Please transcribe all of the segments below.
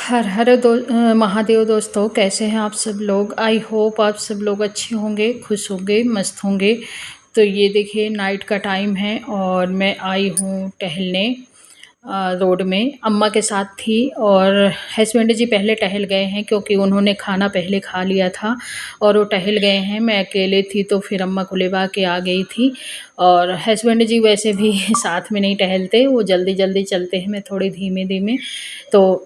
हर हर महादेव दोस्तों, कैसे हैं आप सब लोग। आई होप आप सब लोग अच्छे होंगे, खुश होंगे, मस्त होंगे। तो ये देखिए नाइट का टाइम है और मैं आई हूँ टहलने रोड में। अम्मा के साथ थी और हस्बैंड जी पहले टहल गए हैं क्योंकि उन्होंने खाना पहले खा लिया था और वो टहल गए हैं। मैं अकेले थी तो फिर अम्मा को लेवा के आ गई थी। और हस्बैंड जी वैसे भी साथ में नहीं टहलते, वो जल्दी जल्दी चलते हैं, मैं थोड़ी धीमे धीमे। तो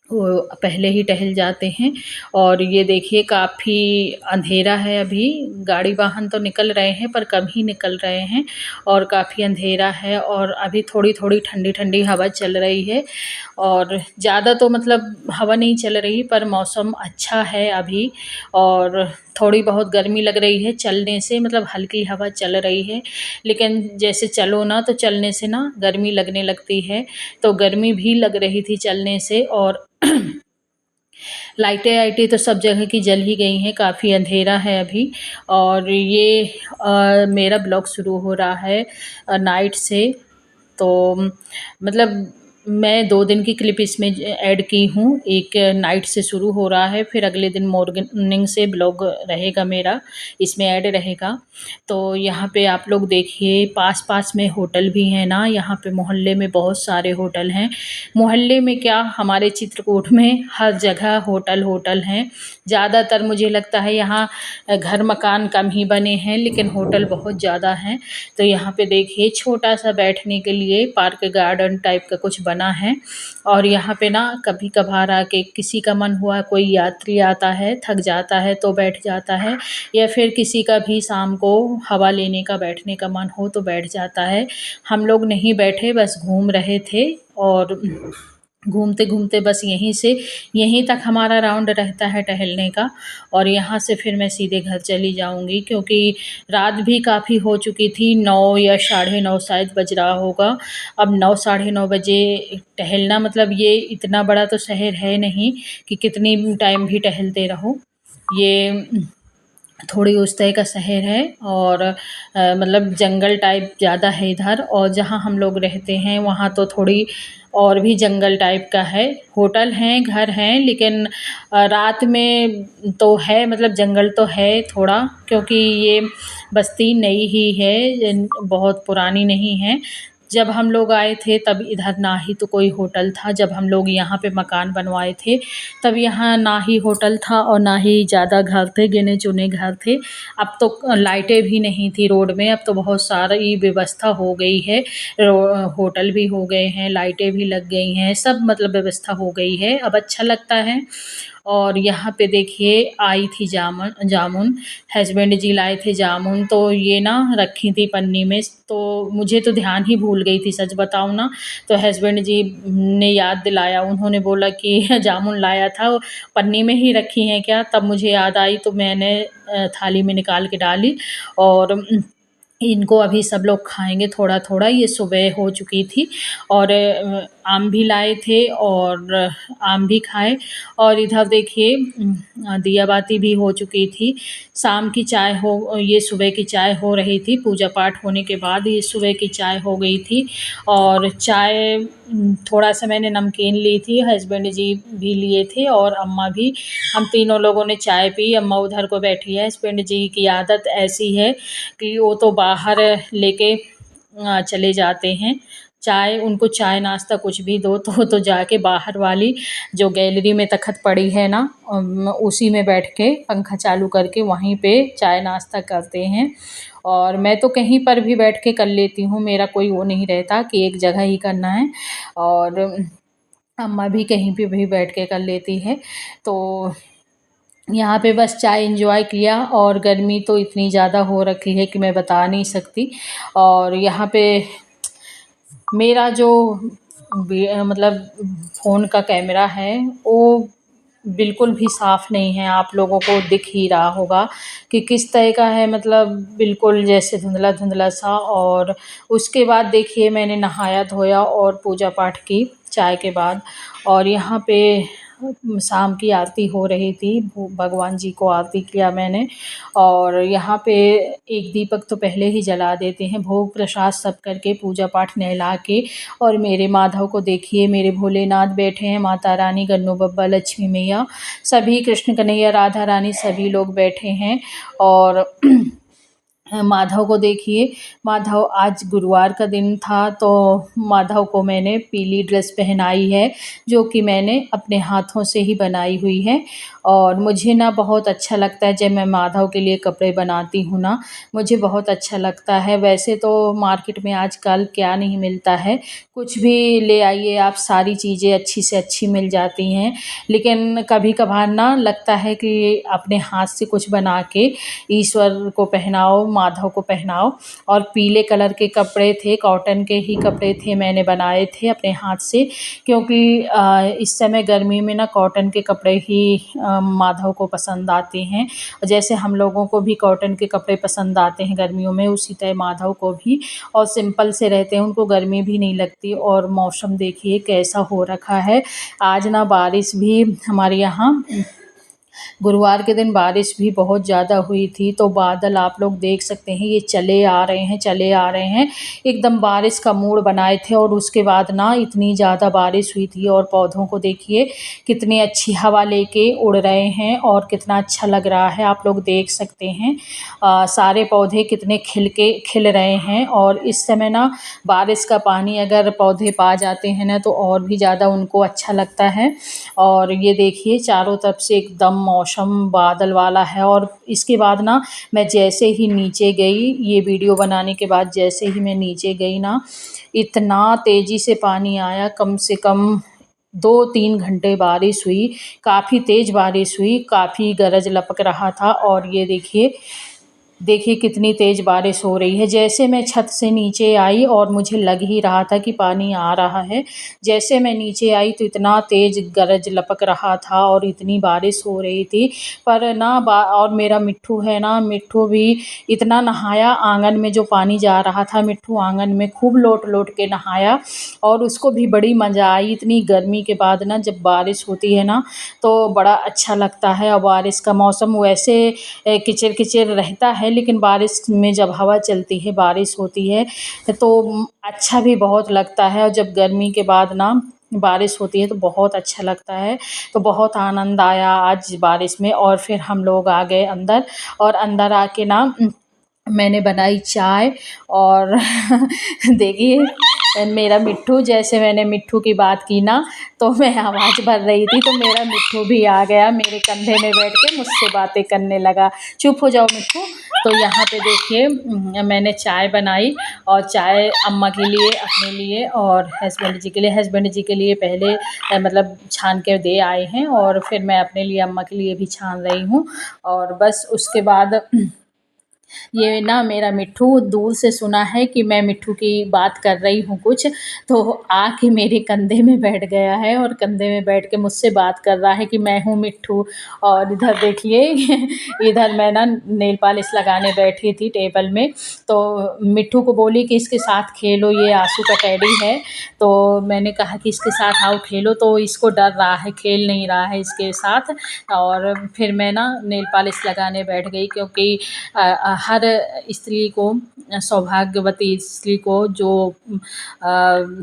वो पहले ही टहल जाते हैं। और ये देखिए काफ़ी अंधेरा है अभी। गाड़ी वाहन तो निकल रहे हैं पर कम ही निकल रहे हैं और काफ़ी अंधेरा है और अभी थोड़ी थोड़ी ठंडी ठंडी हवा चल रही है। और ज़्यादा तो मतलब हवा नहीं चल रही पर मौसम अच्छा है अभी। और थोड़ी बहुत गर्मी लग रही है चलने से, मतलब हल्की हवा चल रही है। लेकिन जैसे चलो ना तो चलने से ना गर्मी लगने लगती है। तो गर्मी भी लग रही थी चलने से। और लाइटें वाइटें तो सब जगह की जल ही गई हैं, काफ़ी अंधेरा है अभी। और ये मेरा ब्लॉग शुरू हो रहा है नाइट से। तो मतलब मैं 2 दिन की क्लिप इसमें ऐड की हूँ। एक नाइट से शुरू हो रहा है, फिर अगले दिन मॉर्निंग से ब्लॉग रहेगा मेरा, इसमें ऐड रहेगा। तो यहाँ पे आप लोग देखिए पास-पास में होटल भी हैं ना, यहाँ पे मोहल्ले में बहुत सारे होटल हैं। मोहल्ले में क्या, हमारे चित्रकूट में हर जगह होटल होटल हैं। ज़्यादातर मुझे लगता है यहाँ घर मकान कम ही बने हैं लेकिन होटल बहुत ज़्यादा हैं। तो यहाँ पे देखिए छोटा सा बैठने के लिए पार्क गार्डन टाइप का कुछ बना है। और यहाँ पे ना कभी कभार आके किसी का मन हुआ, कोई यात्री आता है थक जाता है तो बैठ जाता है, या फिर किसी का भी शाम को हवा लेने का बैठने का मन हो तो बैठ जाता है। हम लोग नहीं बैठे, बस घूम रहे थे। और घूमते घूमते बस यहीं तक हमारा राउंड रहता है टहलने का। और यहाँ से फिर मैं सीधे घर चली जाऊँगी क्योंकि रात भी काफ़ी हो चुकी थी, 9 या साढ़े 9 शायद बज रहा होगा। अब 9 साढ़े 9 बजे टहलना, मतलब ये इतना बड़ा तो शहर है नहीं कि कितनी टाइम भी टहलते रहो। ये थोड़ी उस तरह का शहर है। और मतलब जंगल टाइप ज़्यादा है इधर। और जहाँ हम लोग रहते हैं वहाँ तो थोड़ी और भी जंगल टाइप का है। होटल हैं, घर हैं, लेकिन रात में तो है, मतलब जंगल तो है थोड़ा, क्योंकि ये बस्ती नई ही है, बहुत पुरानी नहीं है। जब हम लोग आए थे तब इधर ना ही तो कोई होटल था। जब हम लोग यहाँ पे मकान बनवाए थे तब यहाँ ना ही होटल था और ना ही ज़्यादा घर थे, गिने चुने घर थे। अब तो लाइटें भी नहीं थी रोड में, अब तो बहुत सारी व्यवस्था हो गई है। होटल भी हो गए हैं, लाइटें भी लग गई हैं, सब मतलब व्यवस्था हो गई है, अब अच्छा लगता है। और यहाँ पे देखिए आई थी जामुन जामुन, हस्बैंड जी लाए थे जामुन, तो ये ना रखी थी पन्नी में। तो मुझे तो ध्यान ही भूल गई थी, सच बताऊँ ना। तो हस्बैंड जी ने याद दिलाया, उन्होंने बोला कि जामुन लाया था, वो पन्नी में ही रखी हैं क्या। तब मुझे याद आई तो मैंने थाली में निकाल के डाली। और इनको अभी सब लोग खाएँगे थोड़ा-थोड़ा, ये सुबह हो चुकी थी। और आम भी लाए थे और आम भी खाए। और इधर देखिए दिया बाती भी हो चुकी थी। शाम की चाय हो, ये सुबह की चाय हो रही थी, पूजा पाठ होने के बाद ये सुबह की चाय हो गई थी। और चाय थोड़ा-सा मैंने नमकीन ली थी, हस्बैंड जी भी लिए थे और अम्मा भी। हम तीनों लोगों ने चाय पी, अम्मा उधर को बैठी है। हस्बैंड जी की आदत ऐसी है कि वो तो बाहर लेके चले जाते हैं चाय। उनको चाय नाश्ता कुछ भी दो तो जाके बाहर वाली जो गैलरी में तख़्त पड़ी है ना, उसी में बैठ के पंखा चालू करके वहीं पे चाय नाश्ता करते हैं। और मैं तो कहीं पर भी बैठ के कर लेती हूँ, मेरा कोई वो नहीं रहता कि एक जगह ही करना है। और अम्मा भी कहीं पे भी बैठ के कर लेती है। तो यहाँ पे बस चाय एंजॉय किया। और गर्मी तो इतनी ज़्यादा हो रखी है कि मैं बता नहीं सकती। और यहाँ पे मेरा जो मतलब फ़ोन का कैमरा है वो बिल्कुल भी साफ़ नहीं है, आप लोगों को दिख ही रहा होगा कि किस तरह का है, मतलब बिल्कुल जैसे धुंधला-धुंधला सा। और उसके बाद देखिए मैंने नहाया धोया और पूजा पाठ की चाय के बाद। और यहाँ पे शाम की आरती हो रही थी, भगवान जी को आरती किया मैंने। और यहाँ पे एक दीपक तो पहले ही जला देते हैं, भोग प्रसाद सब करके पूजा पाठ नहला के। और मेरे माधव को देखिए, मेरे भोलेनाथ बैठे हैं, माता रानी, गन्नू बप्पा, लक्ष्मी मैया, सभी कृष्ण कन्हैया, राधा रानी सभी लोग बैठे हैं। और माधव को देखिए, माधव आज गुरुवार का दिन था, तो माधव को मैंने पीली ड्रेस पहनाई है, जो कि मैंने अपने हाथों से ही बनाई हुई है। और मुझे ना बहुत अच्छा लगता है जब मैं माधव के लिए कपड़े बनाती हूँ ना, मुझे बहुत अच्छा लगता है। वैसे तो मार्केट में आजकल क्या नहीं मिलता है, कुछ भी ले आइए आप, सारी चीज़ें अच्छी से अच्छी मिल जाती हैं। लेकिन कभी कभार ना लगता है कि अपने हाथ से कुछ बना के ईश्वर को पहनाओ, माधव को पहनाओ। और पीले कलर के कपड़े थे, कॉटन के ही कपड़े थे, मैंने बनाए थे अपने हाथ से, क्योंकि इस समय गर्मी में ना कॉटन के कपड़े ही माधव को पसंद आते हैं। जैसे हम लोगों को भी कॉटन के कपड़े पसंद आते हैं गर्मियों में, उसी तरह माधव को भी। और सिंपल से रहते हैं, उनको गर्मी भी नहीं लगती। और मौसम देखिए कैसा हो रखा है, आज ना बारिश भी हमारे यहाँ, गुरुवार के दिन बारिश भी बहुत ज़्यादा हुई थी। तो बादल आप लोग देख सकते हैं, ये चले आ रहे हैं, चले आ रहे हैं, एकदम बारिश का मूड बनाए थे। और उसके बाद ना इतनी ज़्यादा बारिश हुई थी। और पौधों को देखिए कितनी अच्छी हवा लेके उड़ रहे हैं, और कितना अच्छा लग रहा है, आप लोग देख सकते हैं। सारे पौधे कितने खिल रहे हैं। और इस समय ना बारिश का पानी अगर पौधे पा जाते हैं ना, तो और भी ज़्यादा उनको अच्छा लगता है। और ये देखिए चारों तरफ से एकदम मौसम बादल वाला है। और इसके बाद ना मैं जैसे ही नीचे गई, ये वीडियो बनाने के बाद जैसे ही मैं नीचे गई ना, इतना तेज़ी से पानी आया, कम से कम 2-3 घंटे बारिश हुई, काफ़ी तेज़ बारिश हुई, काफ़ी गरज लपक रहा था। और ये देखिए, देखिए कितनी तेज़ बारिश हो रही है। जैसे मैं छत से नीचे आई और मुझे लग ही रहा था कि पानी आ रहा है, जैसे मैं नीचे आई तो इतना तेज़ गरज लपक रहा था और इतनी बारिश हो रही थी। पर ना बा और मेरा मिट्ठू है ना, मिट्ठू भी इतना नहाया, आँगन में जो पानी जा रहा था, मिट्ठू आँगन में खूब लोट-लोट के नहाया। और उसको भी बड़ी मज़ा आई। इतनी गर्मी के बाद ना जब बारिश होती है ना, तो बड़ा अच्छा लगता है। और बारिश का मौसम वैसे किचिर-किचिर रहता है, लेकिन बारिश में जब हवा चलती है, बारिश होती है, तो अच्छा भी बहुत लगता है। और जब गर्मी के बाद ना बारिश होती है तो बहुत अच्छा लगता है। तो बहुत आनंद आया आज बारिश में। और फिर हम लोग आ गए अंदर, और अंदर आके ना मैंने बनाई चाय। और देखिए मेरा मिट्ठू, जैसे मैंने मिट्ठू की बात की ना, तो मैं आवाज़ भर रही थी, तो मेरा मिट्ठू भी आ गया, मेरे कंधे में बैठ के मुझसे बातें करने लगा। चुप हो जाओ मिट्ठू। तो यहाँ पे देखिए मैंने चाय बनाई, और चाय अम्मा के लिए, अपने लिए और हस्बैंड जी के लिए। हस्बैंड जी के लिए पहले मतलब छान के दे आए हैं, और फिर मैं अपने लिए, अम्मा के लिए भी छान रही हूँ। और बस उसके बाद ये ना मेरा मिट्ठू दूर से सुना है कि मैं मिट्ठू की बात कर रही हूँ कुछ, तो आके मेरे कंधे में बैठ गया है, और कंधे में बैठ के मुझसे बात कर रहा है कि मैं हूँ मिट्ठू। और इधर देखिए इधर मैं ना नेल पॉलिश लगाने बैठी थी टेबल में, तो मिट्ठू को बोली कि इसके साथ खेलो, ये आंसू का टेडी है। तो मैंने कहा कि इसके साथ आओ खेलो, तो इसको डर रहा है, खेल नहीं रहा है इसके साथ। और फिर मैं ना नेल पॉलिश लगाने बैठ गई, क्योंकि हर स्त्री को, सौभाग्यवती स्त्री को, जो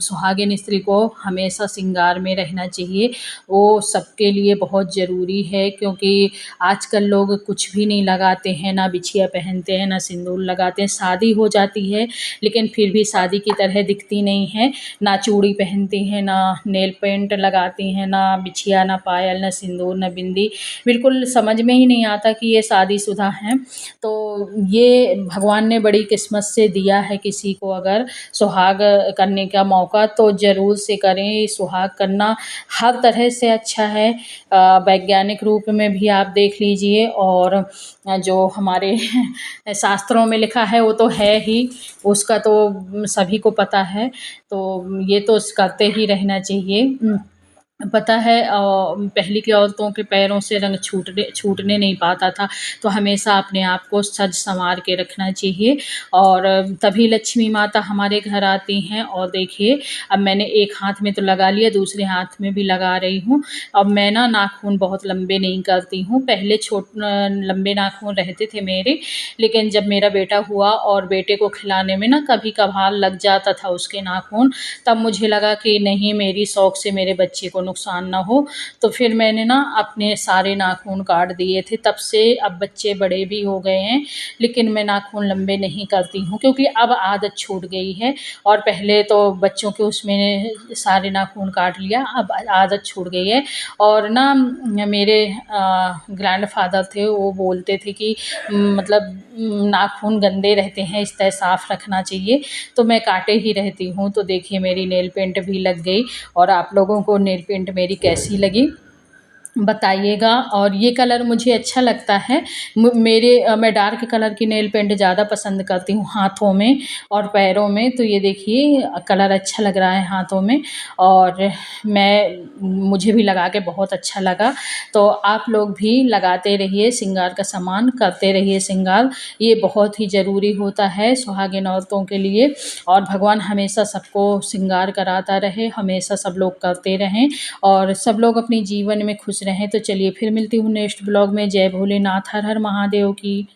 सुहागिन स्त्री को हमेशा श्रृंगार में रहना चाहिए। वो सबके लिए बहुत ज़रूरी है, क्योंकि आजकल लोग कुछ भी नहीं लगाते हैं, ना बिछिया पहनते हैं, ना सिंदूर लगाते हैं। शादी हो जाती है लेकिन फिर भी शादी की तरह दिखती नहीं है, ना चूड़ी पहनती हैं, ना नेल पेंट लगाती हैं, ना बिछिया, ना पायल, ना सिंदूर, ना बिंदी। बिल्कुल समझ में ही नहीं आता कि ये शादीशुदा हैं। तो ये भगवान ने बड़ी किस्मत से दिया है किसी को, अगर सुहाग करने का मौका तो ज़रूर से करें। सुहाग करना हर तरह से अच्छा है, वैज्ञानिक रूप में भी आप देख लीजिए, और जो हमारे शास्त्रों में लिखा है वो तो है ही, उसका तो सभी को पता है। तो ये तो करते ही रहना चाहिए। पता है पहले की औरतों के पैरों से रंग छूटने छूटने नहीं पाता था, तो हमेशा अपने आप को सज-संवार के रखना चाहिए और तभी लक्ष्मी माता हमारे घर आती हैं और देखिए, अब मैंने एक हाथ में तो लगा लिया, दूसरे हाथ में भी लगा रही हूँ। अब मैं ना नाख़ून बहुत लंबे नहीं करती हूँ, पहले लंबे नाख़ून रहते थे मेरे, लेकिन जब मेरा बेटा हुआ और बेटे को खिलाने में ना कभी-कभार लग जाता था उसके नाख़ून, तब मुझे लगा कि नहीं मेरी शौक से मेरे बच्चे को नुकसान ना हो, तो फिर मैंने ना अपने सारे नाख़ून काट दिए थे। तब से अब बच्चे बड़े भी हो गए हैं, लेकिन मैं नाख़ून लंबे नहीं करती हूँ क्योंकि अब आदत छूट गई है और पहले तो बच्चों के उसमें सारे नाख़ून काट लिया, अब आदत छूट गई है और ना मेरे ग्रैंडफ़ादर थे, वो बोलते थे कि मतलब नाख़ून गंदे रहते हैं, इसलिए साफ़ रखना चाहिए, तो मैं काटे ही रहती हूँ। तो देखिए मेरी नेल पेंट भी लग गई और आप लोगों को नेल पेंट मेरी कैसी लगी बताइएगा और ये कलर मुझे अच्छा लगता है। मैं डार्क कलर की नेल पेंट ज़्यादा पसंद करती हूँ हाथों में और पैरों में, तो ये देखिए कलर अच्छा लग रहा है हाथों में और मुझे भी लगा के बहुत अच्छा लगा। तो आप लोग भी लगाते रहिए, श्रृंगार का सामान करते रहिए श्रृंगार, ये बहुत ही ज़रूरी होता है सुहागिन औरतों के लिए और भगवान हमेशा सबको श्रृंगार कराता रहे, हमेशा सब लोग करते रहें और सब लोग अपने जीवन में खुश रहें। तो चलिए फिर मिलती हूँ नेक्स्ट ब्लॉग में। जय भोलेनाथ, हर हर महादेव की।